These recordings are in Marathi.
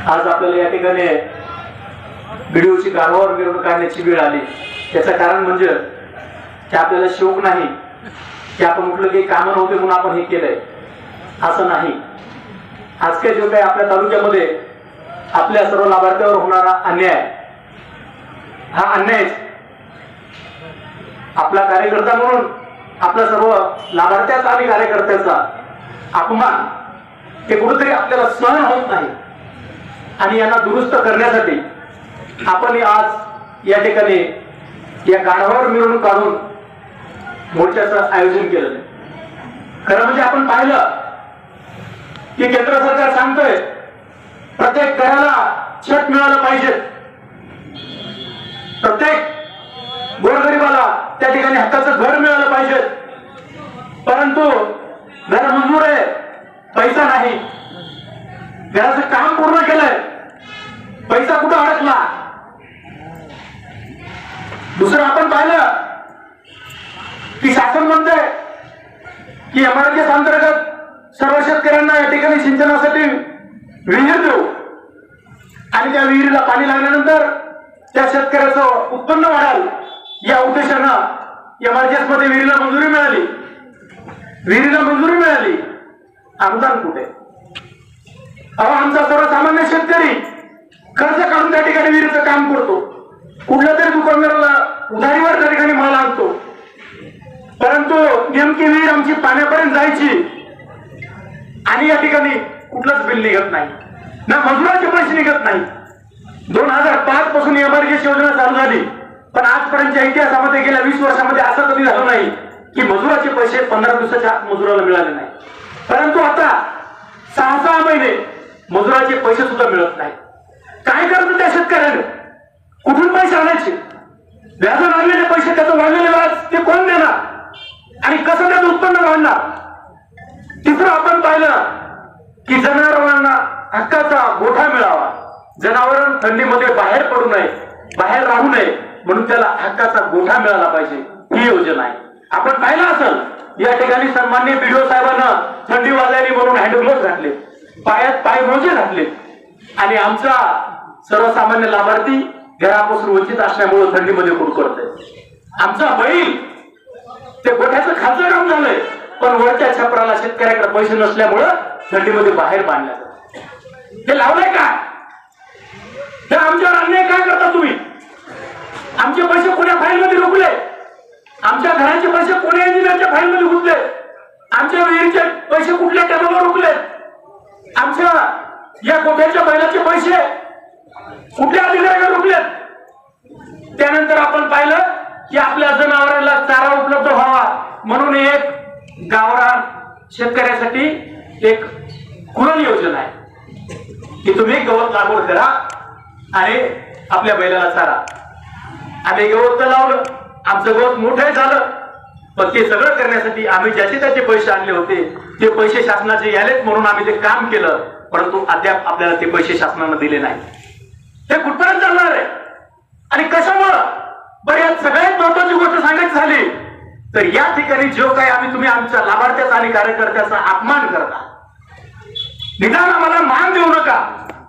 आज आपल्याला या ठिकाणी व्हिडिओची गावावर मिरवणूक काढण्याची वेळ आली। त्याचं कारण म्हणजे की आपल्याला शौक नाही की आपण कुठलं काही काम नव्हते म्हणून आपण हे केलंय, असं नाही। आज काय जो काही आपल्या तालुक्यामध्ये आपल्या सर्व लाभार्थ्यावर होणारा अन्याय, हा अन्याय आपला कार्यकर्ता म्हणून आपल्या सर्व लाभार्थ्याचा आणि कार्यकर्त्याचा अपमान हे कुठेतरी आपल्याला सहन होत नाही आणि यांना दुरुस्त करण्यासाठी आपण आज या ठिकाणी या गाढवावर मिरवणूक काढून मोर्चाचं आयोजन केलं। खरं म्हणजे आपण पाहिलं की केंद्र सरकार सांगतोय प्रत्येक घराला छत मिळालं पाहिजे, प्रत्येक गोरगरिबाला त्या ठिकाणी हक्काचं घर मिळालं पाहिजे, परंतु घर मंजूर आहे, पैसा नाही। घराचं काम पूर्ण केलंय, पैसा कुठं अडकला? दुसरं आपण पाहिलं की शासन म्हणतंय की एमआरजीएस अंतर्गत सर्व शेतकऱ्यांना या ठिकाणी सिंचनासाठी विहीर देऊ आणि त्या विहिरीला पाणी लागल्यानंतर त्या शेतकऱ्याचं उत्पन्न वाढाल या उद्देशानं एमआरजीएस मध्ये विहिरीला मंजुरी मिळाली। विहिरीला मंजुरी मिळाली, अनुदान कुठे? अहो, आमचा सर्वसामान्य शेतकरी कर्ज काढून त्या ठिकाणी विहिरीचं काम करतो, कुठल्या तरी दुकानदाराला उधारीवर त्या ठिकाणी माल आणतो, परंतु नेमकी विहीर आमची पाण्यापर्यंत जायची आणि या ठिकाणी कुठलंच बिल निघत नाही, ना मजुराचे पैसे निघत नाही। 2005 पासून एमआरजीएस योजना चालू झाली, पण आजपर्यंतच्या इतिहासामध्ये गेल्या 20 वर्षामध्ये असं कधी झालं नाही की मजुराचे पैसे 15 दिवसाच्या मजुराला मिळाले नाही। परंतु आता 6-6 महिने मजुराचे पैसे सुद्धा मिळत नाही। काय करतो त्या शेतकऱ्याने? कुठून पैसे आणायचे? व्याजाने आणलेले पैसे, त्याचं वाढलेले व्याज ते कोण देणार आणि कसं त्याचं उत्पन्न वाढणार? तिसरं आपण पाहिलं की जनावरांना हक्काचा गोठा मिळावा, जनावर थंडीमध्ये बाहेर पडू नये, बाहेर राहू नये म्हणून त्याला हक्काचा गोठा मिळाला पाहिजे, ही योजना आहे। आपण पाहिलं असेल या ठिकाणी सन्माननीय बीडीओ साहेबांना थंडी वाजल्याने म्हणून हँडग्लोव्ह घातले, पायात पायमोजे घातले आणि आमचा सर्वसामान्य लाभार्थी घरापासून वंचित असल्यामुळे थंडीमध्ये कुडकुडतोय। आमचा बैल ते गोठ्याचं खालचं काम झालंय, पण वरच्या छपराला शेतकऱ्याकडे पैसे नसल्यामुळं थंडीमध्ये बाहेर बांधल्या जातात। हे लावलंय का? हे आमच्यावर अन्याय काय करता तुम्ही? आमचे पैसे कोण्या फाईलमध्ये रोखले? आमच्या घराचे पैसे कोण्या इंजिनियरच्या फाईलमध्ये घुसले? आमच्या विहिरीचे पैसे कुठल्या टेबलवर रोखले? आमच्या या गोठ्याच्या बैलाचे पैसे कुठल्या अधिकाऱ्याकडे रोखलेत? त्यानंतर आपण पाहिलं की आपल्या जनावरांना चारा उपलब्ध व्हावा म्हणून एक गावरान शेतकऱ्यासाठी एक कुरण योजना आहे की तुम्ही गवत लागवड करा आणि आपल्या बैलाला चारा। आम्ही गवत लावलं, आमचं गवत मोठं झालं, पण ते सगळं करण्यासाठी आम्ही ज्याचे त्याचे पैसे आणले होते ते पैसे शासनाचे यालेत म्हणून आम्ही ते काम केलं, परंतु अद्याप आपल्याला ते पैसे शासनानं दिले नाही। हे कुठपर्यंत चालणार आहे आणि कशामुळं? बरं, यात सगळ्यात महत्वाची गोष्ट सांगायची झाली तर या ठिकाणी जो काही तुम्ही आमच्या लाभार्थ्याचा आणि कार्यकर्त्याचा अपमान करता, निदान आम्हाला मान देऊ नका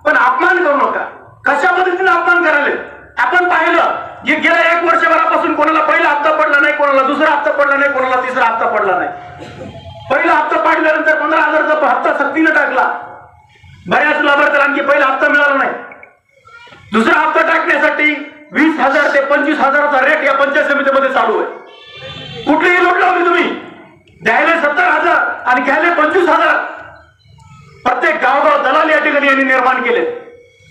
पण अपमान करू नका। कशा पद्धतीने अपमान करायला? आपण पाहिलं की गेल्या 1 वर्षभरापासून कोणाला पहिला हप्ता पडला नाही, कोणाला दुसरा हप्ता पडला नाही, कोणाला तिसरा हप्ता पडला नाही। पहिला हप्ता पाडल्यानंतर 15,000चा हप्ता सक्तीने टाकला, बऱ्याच लाभार्थ्याला आणखी पहिला हप्ता मिळाला नाही। दुसरा हप्ता टाकण्यासाठी 20,000 ते 25,000चा रेट या पंचायत समितीमध्ये चालू आहे। कुठलीही लोट लावली तुम्ही, द्यायला 70,000 आणि घ्यायला 25,000। प्रत्येक गावगाव दलाल या ठिकाणी यांनी निर्माण केले।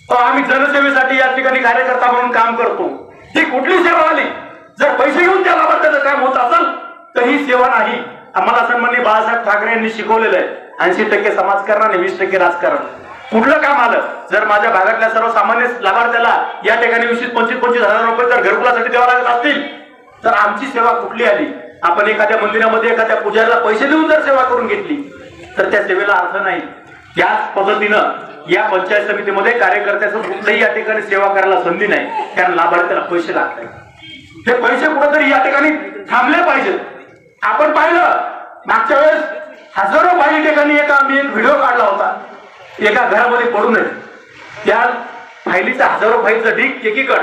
आम्ही जनसेवेसाठी या ठिकाणी कार्यकर्ता म्हणून काम करतो, ही कुठली सेवा आली? जर पैसे घेऊन त्या लाभार्थ्याचं काम होत असेल तर ही सेवा नाही। आम्हाला सन्माननीय बाळासाहेब ठाकरे यांनी शिकवलेलं आहे 80% समाजकारण आणि 20% राजकारण। कुठलं काम आलं, जर माझ्या भागातल्या सर्वसामान्य लाभार्थ्याला या ठिकाणी 25,000 रुपये जर घरकुलासाठी द्यावा लागत असतील तर आमची सेवा कुठली आली? आपण एखाद्या मंदिरामध्ये एखाद्या पुजाऱ्याला पैसे देऊन जर सेवा करून घेतली तर त्या सेवेला अर्थ नाही। त्याच पद्धतीनं या पंचायत समितीमध्ये कार्यकर्त्याचं कुठल्याही या ठिकाणी सेवा करायला संधी नाही, कारण लाभार्थ्याला पैसे लागतात। हे पैसे कुठेतरी या ठिकाणी थांबले पाहिजेत। आपण पाहिलं मागच्या वेळेस हजारो बाई ठिकाणी आम्ही एक व्हिडिओ काढला होता, एका घरामध्ये पडू नये त्या फायलीचा हजारो फाईलचा ढीक एकीकडे,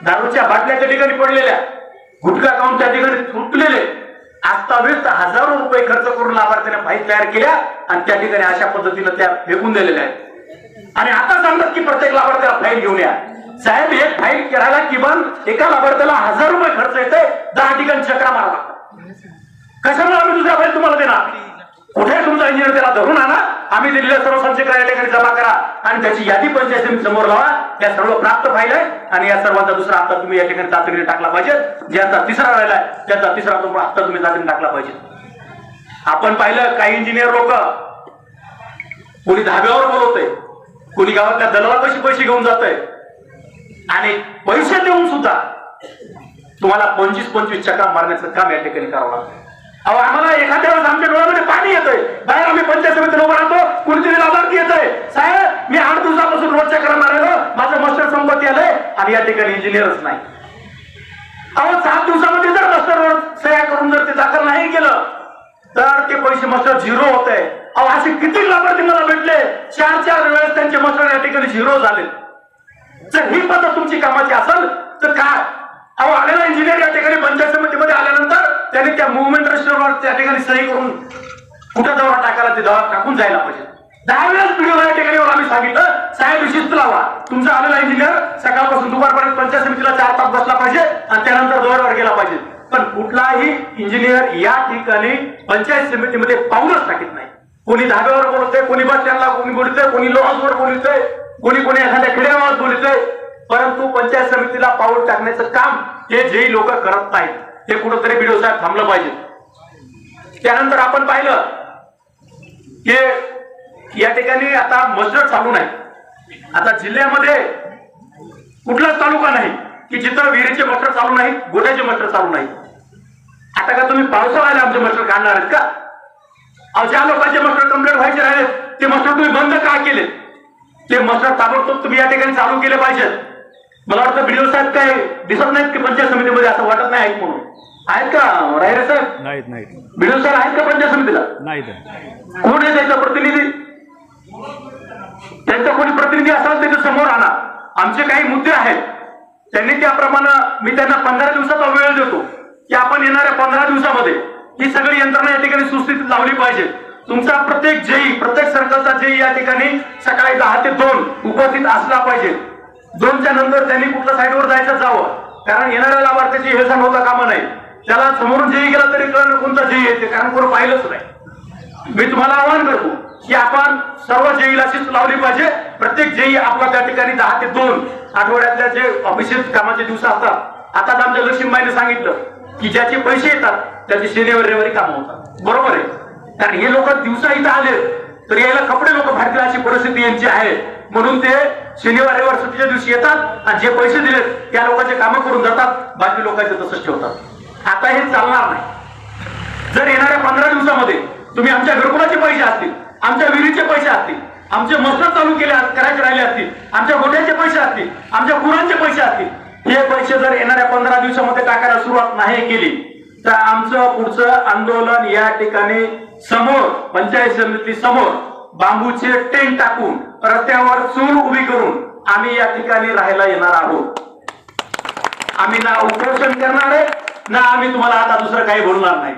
दारूच्या बाटल्या त्या ठिकाणी पडलेल्या, गुटखा खाऊन त्या ठिकाणी तुटलेले, आस्ताव्यस्त हजारो रुपये खर्च करून लाभार्थ्याने फाईल तयार केल्या आणि त्या ठिकाणी अशा पद्धतीने त्या फेकून दिलेल्या आहेत. आणि आता सांगतात की प्रत्येक लाभार्थ्याला फाईल घेऊन या. साहेब, एक फाईल करायला किमान एका लाभार्थ्याला 1000 रुपये खर्च येते, 10 ठिकाणी चक्रा मारा लागतात. कशामुळे आम्ही दुसरा फाईल तुम्हाला देणार? कुठे तुमचा इंजिनियर त्याला धरून आणा, आम्ही दिलेल्या सर्व संचय या ठिकाणी जमा करा आणि त्याची यादी पंचायत समिती समोर लावा. त्या सर्व प्राप्त फाईल आहे आणि या सर्वांचा दुसरा हप्ता तुम्ही या ठिकाणी तातडीने टाकला पाहिजे. ज्याचा तिसरा राहिलाय त्याचा तिसरा हप्ता तुम्ही तातडीने टाकला पाहिजे. आपण पाहिलं काही इंजिनियर लोक कोणी धाब्यावर बोलवतंय, कोणी गावातल्या दलालापाशी पैसे घेऊन जातंय आणि पैसे देऊन सुद्धा तुम्हाला 25-25 चक्रा मारण्याचं काम या ठिकाणी करावं लागतं. अहो, आम्हाला एखाद्या वेळेस आमच्या डोळ्यामध्ये पाणी येतंय, बाहेर आम्ही पंचायत समितीला उभं राहतो, कुणीतरी लाभार्थी येतंय, साहेब मी 8 दिवसापासून रोज चक्रा मारायला, माझं मस्टर संपत्ती आलंय आणि या ठिकाणी इंजिनियरच नाही. अहो, 7 दिवसामध्ये जर मस्टरवर सह्या करून जर ते दाखल नाही केलं तर ते पैसे मस्टर झिरो होत आहे. अहो, असे किती लाभार्थी मला भेटले, 4-4 वेळेस त्यांचे मस्टर या ठिकाणी झिरो झाले. जर ही पद्धत तुमची कामाची असेल तर काय? अहो, आलेला इंजिनियर या ठिकाणी पंचायत समितीमध्ये आल्यानंतर त्यांनी त्या मुव्हमेंट रजिस्टरवर त्या ठिकाणी सही करून कुठं दौरा टाकायला ते दौरा टाकून जायला पाहिजे. 10 वेळेस व्हिडिओ या ठिकाणी आम्ही सांगितलं, साहेब शिस्त लावा, तुमचा आलेला इंजिनियर सकाळपासून दुपारपर्यंत पंचायत समितीला 4 तास बसला पाहिजे आणि त्यानंतर दौऱ्यावर गेला पाहिजे. पण कुठलाही इंजिनियर या ठिकाणी पंचायत समितीमध्ये पाऊलच टाकीत नाही. कोणी धाब्यावर बोलतोय, कोणी बस स्टँडला कोणी बोलतोय, कोणी लॉजवर बोलतोय, कोणी एखाद्या खेड्यावर बोलतोय, परंतु पंचायत समितीला पाऊल टाकण्याचं काम हे जे लोक करत नाहीत हे कुठंतरी बीडीओ साहेब थांबलं पाहिजे. त्यानंतर आपण पाहिलं की या ठिकाणी आता मस्टर चालू नाही. आता जिल्ह्यामध्ये कुठलाच तालुका नाही की जिथं विहिरीचे मस्टर चालू नाही, गोठ्याचे मस्टर चालू नाही. आता का तुम्ही पावसाळ्याला आमचे मस्टर काढणार आहेत का? अहो, ज्या लोकांचे मस्टर कंप्लीट व्हायचे राहिले ते मस्टर तुम्ही बंद का केले? ते मस्टर ताबडतोब तुम्ही या ठिकाणी चालू केले पाहिजेत. मला वाटतं बीडीओ साहेब काय दिसत नाहीत की पंचायत समितीमध्ये? असं वाटत नाही आहेत म्हणून. आहेत का रायरे साहेब? नाहीत. बीडीओ साहेब आहेत का पंचायत समितीला? नाहीत. कोण आहे त्यांचा प्रतिनिधी? त्यांचा कोणी प्रतिनिधी असाल त्याच्या समोर आणा. आमचे काही मुद्दे आहेत, त्यांनी त्याप्रमाणे मी त्यांना 15 दिवसाचा वेळ देतो की आपण येणाऱ्या 15 दिवसामध्ये ही सगळी यंत्रणा या ठिकाणी सुस्थितीत लावली पाहिजे. तुमचा प्रत्येक जेई, प्रत्येक सर्कलचा जेई या ठिकाणी सकाळी 10 ते 2 उपस्थित असला पाहिजे. 2च्या नंतर त्यांनी कुठल्या साईडवर जायचं जावं, कारण येणाऱ्या लाभार्थ्याची हेळसांड होता कामा नाही. त्याला समोरून जेई गेला तरी कळणं कोणता जेई येते, कारण कोण पाहिलंच नाही. मी तुम्हाला आवाहन करतो की आपण सर्व जेईला शिस्त लावली पाहिजे. प्रत्येक जेई आपला त्या ठिकाणी 10 ते 2 आठवड्यातल्या जे ऑफिशियल कामाचे दिवस असतात. आता आमच्या लक्ष्मीबाईने सांगितलं की ज्याचे पैसे येतात त्याचे शनिवार रविवारी कामं होतात. बरोबर आहे, कारण हे लोक दिवसा इथं आले तर यायला कपडे लोक फाडतील अशी परिस्थिती यांची आहे. म्हणून ते शनिवार रविवार सुट्टीच्या दिवशी येतात आणि जे पैसे दिले त्या लोकांचे कामं करून जातात, बाकी लोकांचे तसंच ठेवतात. आता हे चालणार नाही. जर येणाऱ्या 15 दिवसामध्ये तुम्ही आमच्या घरकुलाचे पैसे असतील, आमच्या विहिरीचे पैसे असतील, आमचे मस्टर चालू करायचे राहिले असतील, आमच्या गोठ्याचे पैसे असतील, आमच्या गुरांचे पैसे असतील, हे पैसे जर येणाऱ्या 15 दिवसामध्ये टाकायला सुरुवात नाही केली तर आमचं पुढचं आंदोलन या ठिकाणी समोर पंचायत समिती समोर बांबूचे टेंट टाकून रस्त्यावर चूल उभी करून आम्ही या ठिकाणी राहायला येणार आहोत. आम्ही ना उपोषण करणार आहे ना आम्ही तुम्हाला आता दुसरं काही बोलणार नाही.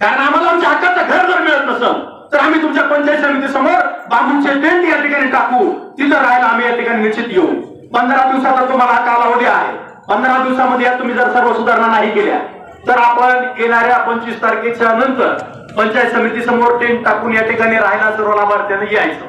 कारण आम्हाला आमच्या हक्काचं घर जर मिळत नसेल तर आम्ही तुमच्या पंचायत समिती समोर बांबूचे टेंट या ठिकाणी टाकू, तिथं राहायला आम्ही या ठिकाणी निश्चित येऊ. 15 दिवसाचा तुम्हाला हा कालावधी आहे. 15 दिवसामध्ये तुम्ही जर सर्व सुधारणा नाही केल्या तर आपण येणाऱ्या 25 तारखेच्या नंतर पंचायत समिती समोर टेंट टाकून या ठिकाणी राहायला सर्व लाभार्थ्यांनी यायचं.